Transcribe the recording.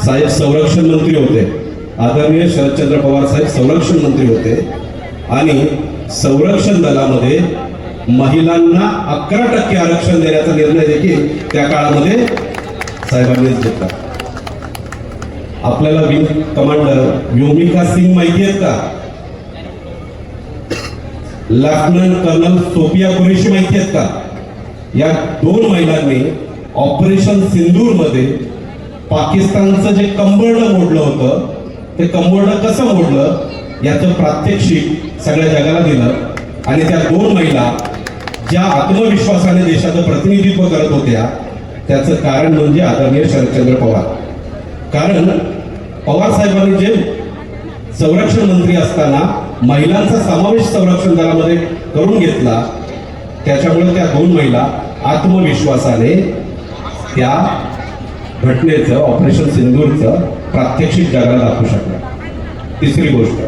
साहेब संरक्षण मंत्री होते, आदरणीय शरदचंद्र पवार साहेब संरक्षण मंत्री होते आणि संरक्षण दलामध्ये महिलांना 11% आरक्षण देण्याचा निर्णय देखील त्या काळामध्ये साहेबांनीच घेतला. आपल्याला विंग कमांडर व्योमिका सिंग माहिती आहेत का? लेफ्टनंट कर्नल सोफिया कुरेशी माहिती आहेत का? या 2 महिलांनी ऑपरेशन सिंदूर मध्ये पाकिस्तानचं जे कंबरडं मोडलं होतं, ते कंबरडं कसं मोडलं याचं प्रात्यक्षिक सगळ्या जगाला दिलं. आणि त्या 2 महिला ज्या आत्मविश्वासाने देशाचं प्रतिनिधित्व करत होत्या त्याचं कारण म्हणजे आदरणीय शरदचंद्र पवार. कारण पवार साहेबांनी जे संरक्षण मंत्री असताना महिलांचा समावेश संरक्षण दलामध्ये करून घेतला, त्याच्यामुळे त्या 2 महिला आत्मविश्वासाने त्या घटनेचं ऑपरेशन सिंदूरचं प्रात्यक्षिक जगाला दाखवू शकल्या. तिसरी गोष्ट,